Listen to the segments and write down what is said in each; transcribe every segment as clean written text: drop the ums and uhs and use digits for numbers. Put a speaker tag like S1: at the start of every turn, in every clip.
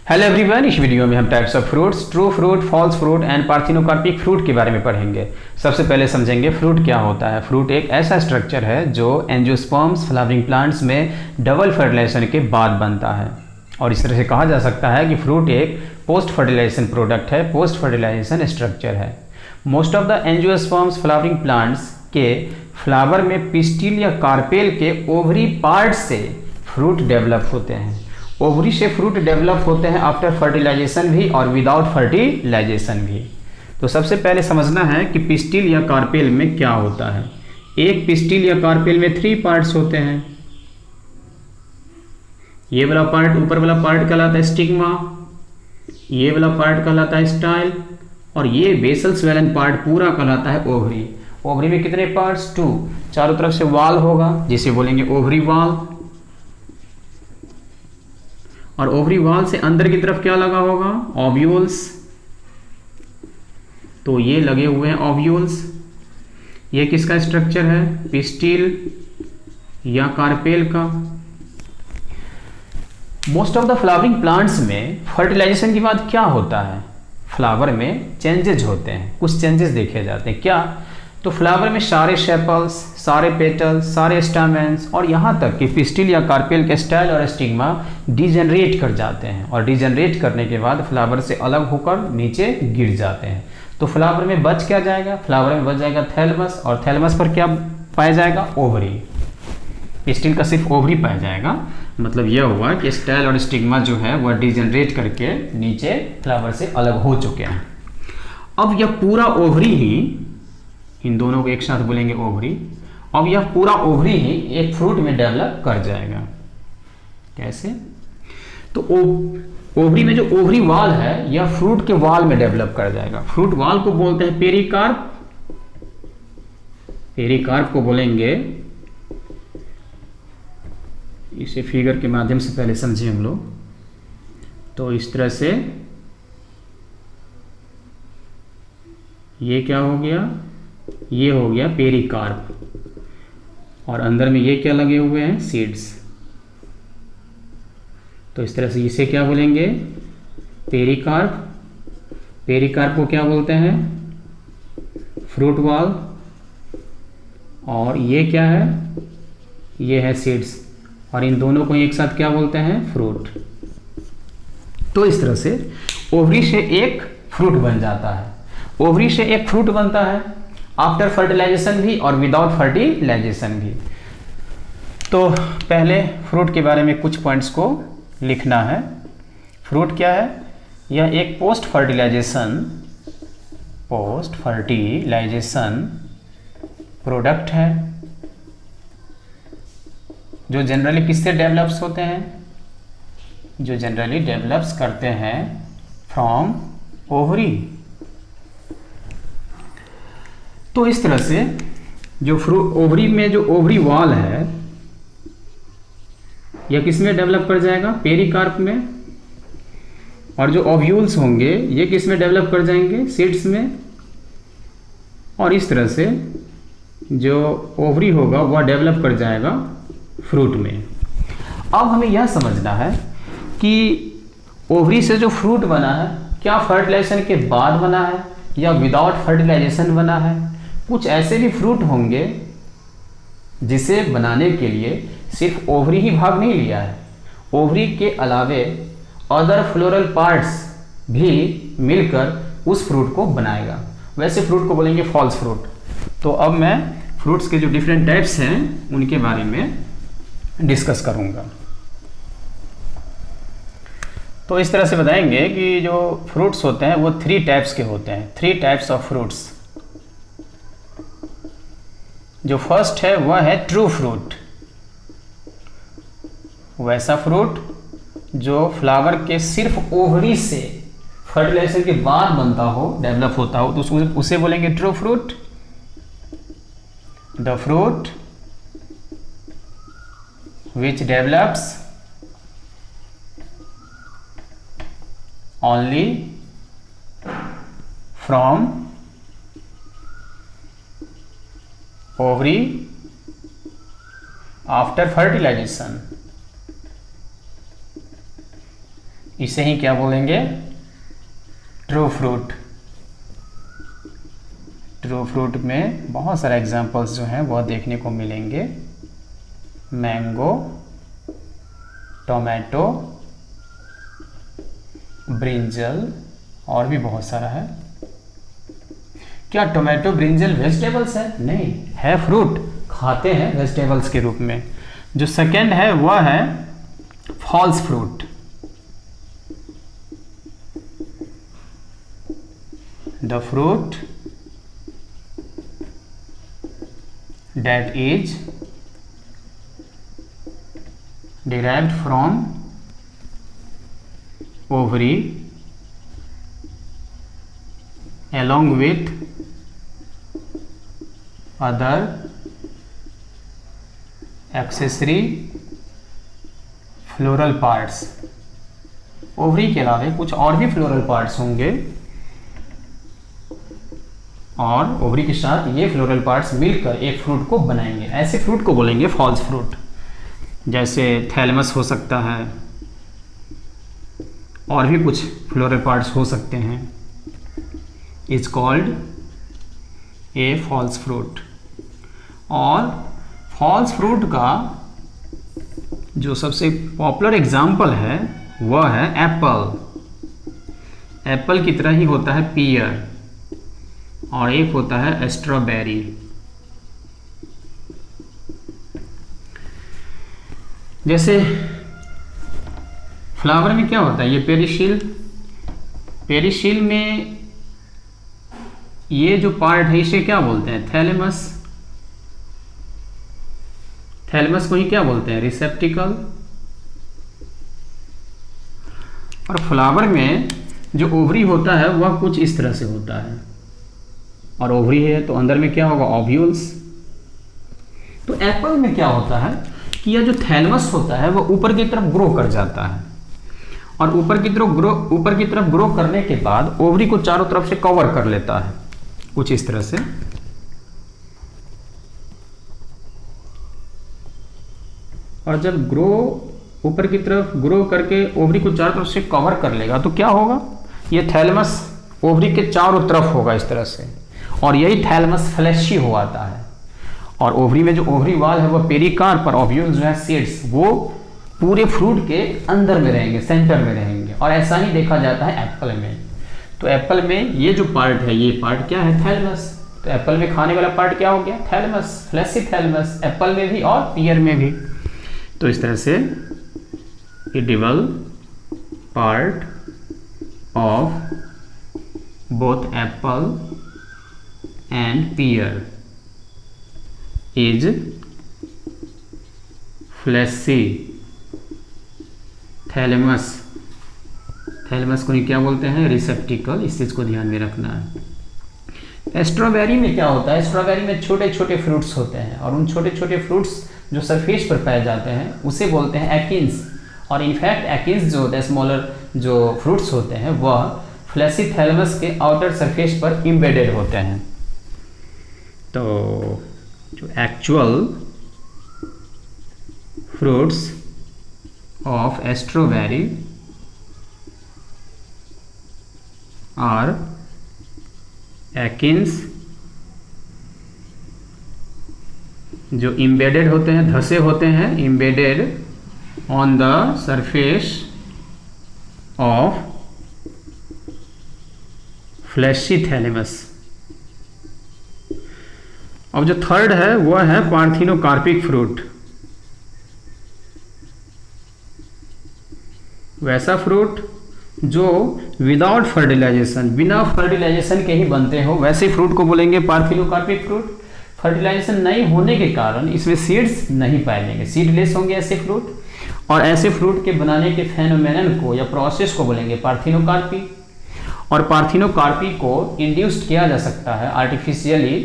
S1: Hello everyone, इस video में हम types of fruits, true fruit, false fruit and parthenocarpic fruit के बारे में पढ़ेंगे। सबसे पहले समझेंगे फ्रूट क्या होता है। फ्रूट एक ऐसा स्ट्रक्चर है जो एंजियोस्पर्म्स फ्लावरिंग प्लांट्स में डबल फर्टिलाइजेशन के बाद बनता है, और इस तरह से कहा जा सकता है कि फ्रूट एक पोस्ट फर्टिलाइजेशन प्रोडक्ट है, पोस्ट फर्टिलाइजेशन स्ट्रक्चर है। Most of the angiosperms flowering plants के फ्लावर में पिस्टिल या कार्पेल के ओवरी पार्ट से फ्रूट डेवलप होते हैं। ओवरी से फ्रूट डेवलप होते हैं आफ्टर फर्टिलाइजेशन भी और विदाउट फर्टिलाइजेशन भी। तो सबसे पहले समझना है कि पिस्टिल या कार्पेल में क्या होता है। एक पिस्टिल या कार्पेल में 3 पार्ट्स होते हैं। ये वाला पार्ट, ऊपर वाला पार्ट कहलाता है स्टिग्मा, ये वाला पार्ट कहलाता है स्टाइल, और ये बेसल स्वेलन पार्ट पूरा कहलाता है ओवरी। ओवरी में कितने पार्ट्स? 2। चारों तरफ से वाल होगा जिसे बोलेंगे ओवरी वाल, और ओवरी वाल से अंदर की तरफ क्या लगा होगा? ओव्यूल्स। तो ये लगे हुए हैं ओव्यूल्स। ये किसका स्ट्रक्चर है? पिस्टिल या कार्पेल का। Most of the flowering plants में फर्टिलाइजेशन के बाद क्या होता है? फ्लावर में चेंजेस होते हैं, कुछ चेंजेस देखे जाते हैं। क्या? तो फ्लावर में सारे सेपल्स, सारे पेटल्स, सारे स्टामेंस और यहाँ तक कि पिस्टिल या कार्पेल के स्टाइल और स्टिग्मा डिजेनरेट कर जाते हैं, और डिजेनरेट करने के बाद फ्लावर से अलग होकर नीचे गिर जाते हैं। तो फ्लावर में बच क्या जाएगा? फ्लावर में बच जाएगा थैलमस, और थैलमस पर क्या पाया जाएगा? ओवरी। पिस्टिल का सिर्फ ओवरी पाया जाएगा। मतलब यह हुआ कि स्टाइल और स्टिग्मा जो है वह डिजेनरेट करके नीचे फ्लावर से अलग हो चुके हैं। अब यह पूरा ओवरी ही, इन दोनों को एक साथ बोलेंगे ओवरी, अब यह पूरा ओवरी ही एक फ्रूट में डेवलप कर जाएगा। कैसे? तो ओवरी में जो ओवरी वाल है यह फ्रूट के वाल में डेवलप कर जाएगा। फ्रूट वाल को बोलते हैं पेरिकार्प। पेरिकार्प को बोलेंगे, इसे फिगर के माध्यम से पहले समझे हम लोग। तो इस तरह से ये क्या हो गया? ये हो गया पेरिकार्प, और अंदर में ये क्या लगे हुए हैं? सीड्स। तो इस तरह से इसे क्या बोलेंगे? पेरिकार्प। पेरिकार्प को क्या बोलते हैं? फ्रूट वाल। और ये क्या है? ये है सीड्स, और इन दोनों को एक साथ क्या बोलते हैं? फ्रूट। तो इस तरह से ओवरी से एक फ्रूट बन जाता है। ओवरी से एक फ्रूट बनता है आफ्टर फर्टिलाइजेशन भी और विदाउट फर्टिलाइजेशन भी। तो पहले फ्रूट के बारे में कुछ पॉइंट्स को लिखना है। फ्रूट क्या है? यह एक पोस्ट फर्टिलाइजेशन प्रोडक्ट है जो जनरली किससे डेवलप्स होते हैं? जो जनरली डेवलप्स करते हैं फ्रॉम ओवरी। तो इस तरह से जो फ्रूट ओवरी में जो ओवरी वाल है यह किस में डेवलप कर जाएगा? पेरिकार्प में। और जो ओव्यूल्स होंगे ये किस में डेवलप कर जाएंगे? सीड्स में। और इस तरह से जो ओवरी होगा वह डेवलप कर जाएगा फ्रूट में। अब हमें यह समझना है कि ओवरी से जो फ्रूट बना है क्या फर्टिलाइजेशन के बाद बना है या विदाउट फर्टिलाइजेशन बना है। कुछ ऐसे भी फ्रूट होंगे जिसे बनाने के लिए सिर्फ ओवरी ही भाग नहीं लिया है, ओवरी के अलावे अदर फ्लोरल पार्ट्स भी मिलकर उस फ्रूट को बनाएगा। वैसे फ्रूट को बोलेंगे फॉल्स फ्रूट। तो अब मैं फ्रूट्स के जो डिफरेंट टाइप्स हैं उनके बारे में डिस्कस करूंगा। तो इस तरह से बताएंगे कि जो फ्रूट्स होते हैं वो 3 टाइप्स के होते हैं। 3 टाइप्स ऑफ फ्रूट्स। जो फर्स्ट है वह है ट्रू फ्रूट। वैसा फ्रूट जो फ्लावर के सिर्फ ओवरी से फर्टिलाइजेशन के बाद बनता हो, डेवलप होता हो, तो उसे बोलेंगे true fruit. The fruit which develops only from ovary after fertilization. इसे ही क्या बोलेंगे, ट्रू फ्रूट। ट्रू फ्रूट में बहुत सारे एग्जांपल्स जो हैं वह देखने को मिलेंगे, मैंगो, टोमेटो, ब्रिंजल और भी बहुत सारा है। क्या टोमेटो ब्रिंजल वेजिटेबल्स है? नहीं, है फ्रूट, खाते हैं वेजिटेबल्स के रूप में। जो सेकंड है वह है false fruit. The fruit that is derived from ovary along with other accessory floral parts. Ovary के अलावा कुछ और भी फ्लोरल पार्ट्स होंगे और ओवरी के साथ ये फ्लोरल पार्ट्स मिलकर एक फ्रूट को बनाएंगे, ऐसे फ्रूट को बोलेंगे फॉल्स फ्रूट। जैसे थैलेमस हो सकता है और भी कुछ फ्लोरल पार्ट्स हो सकते हैं, is called a false fruit. और फॉल्स फ्रूट का जो सबसे पॉपुलर एग्जाम्पल है वह है एप्पल। एप्पल की तरह ही होता है पियर, और एक होता है स्ट्रॉबेरी। जैसे फ्लावर में क्या होता है, ये पेरिशील, पेरिशील में ये जो पार्ट है इसे क्या बोलते हैं, थैलेमस। थैलेमस को ही क्या बोलते हैं, रिसेप्टिकल। और फ्लावर में जो ओवरी होता है वह कुछ इस तरह से होता है, और ओवरी है तो अंदर में क्या होगा, ओव्यूल्स। तो एप्पल में क्या होता है कि यह जो थैलेमस होता है वह ऊपर की तरफ ग्रो कर जाता है, और ऊपर की तरफ ग्रो करने के बाद ओवरी को चारों तरफ से कवर कर लेता है, कुछ इस तरह से। और जब ऊपर की तरफ ग्रो करके ओवरी को चारों तरफ से कवर कर लेगा तो क्या होगा, ये थैलेमस ओवरी के चारों तरफ होगा इस तरह से, और यही थैलेमस फ्लैशी हो आता है। और ओवरी में जो ओवरी वाल है वह पेरिकार्प, और ओव्यूल्स जो है सीड्स, वो पूरे फ्रूट के अंदर में रहेंगे, सेंटर में रहेंगे। और ऐसा ही देखा जाता है एप्पल में। तो एप्पल में ये जो पार्ट है, ये पार्ट क्या है, थैलेमस। तो एप्पल में खाने वाला पार्ट क्या हो गया, थैलेमस, फ्लैशी थैलेमस, एप्पल में भी और पियर में भी। तो इस तरह से edible part of both apple and pear is fleshy thalamus. Thalamus को ही क्या बोलते हैं, रिसेप्टिकल। इस चीज को ध्यान में रखना है। स्ट्रॉबेरी में क्या होता है, स्ट्रॉबेरी में छोटे छोटे फ्रूट्स होते हैं, और उन छोटे छोटे फ्रूट्स जो सरफेस पर पाए जाते हैं उसे बोलते हैं एकिन्स। और इनफैक्ट एकिन्स जो होते हैं, स्मॉलर जो फ्रूट्स होते हैं, वह फ्लैशी थैलेमस के आउटर सरफेस पर एम्बेडेड होते हैं। तो जो actual fruits of strawberry are achenes, जो एम्बेडेड होते हैं, धसे होते हैं, embedded on the surface of fleshy thalamus. अब जो थर्ड है वह है पार्थिनोकार्पिक फ्रूट। वैसा फ्रूट जो विदाउट फर्टिलाइजेशन, बिना फर्टिलाइजेशन के ही बनते हो, वैसे फ्रूट को बोलेंगे पार्थिनोकार्पिक फ्रूट। फर्टिलाइजेशन नहीं होने के कारण इसमें सीड्स नहीं पाए जाएंगे, सीडलेस होंगे ऐसे फ्रूट। और ऐसे फ्रूट के बनाने के फेनोमेनन को या प्रोसेस को बोलेंगे पार्थिनोकार्पी। और पार्थिनोकार्पी को इंड्यूस्ड किया जा सकता है, आर्टिफिशियली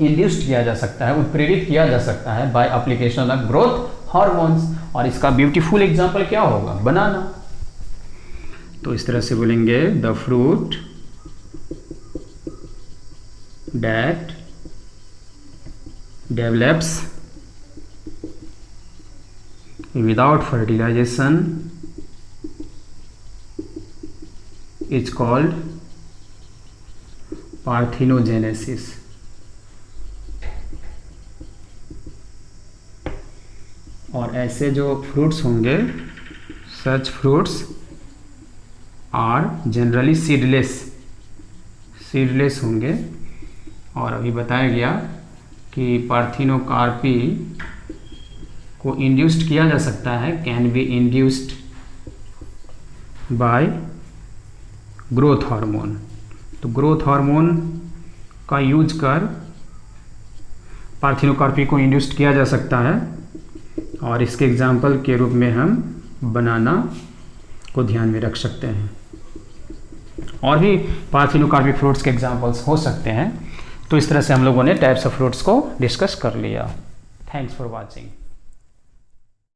S1: इंड्यूस्ड किया जा सकता है, उत्प्रेरित किया जा सकता है by application of growth hormones. और इसका ब्यूटीफुल एग्जांपल क्या होगा, बनाना। तो इस तरह से बोलेंगे the fruit that develops without fertilization is called parthenogenesis. और ऐसे जो फ्रूट्स होंगे, such fruits are generally seedless होंगे। और अभी बताया गया कि पार्थिनोकार्पी को इंड्यूस्ड किया जा सकता है, can be induced by growth hormone. तो ग्रोथ हार्मोन का यूज कर पार्थिनोकार्पी को इंड्यूस्ड किया जा सकता है। और इसके एग्जाम्पल के रूप में हम बनाना को ध्यान में रख सकते हैं। और भी पार्थिनोकार्पी फ्रूट्स के एग्जाम्पल्स हो सकते हैं। तो इस तरह से हम लोगों ने टाइप्स ऑफ फ्रूट्स को डिस्कस कर लिया। Thanks for watching.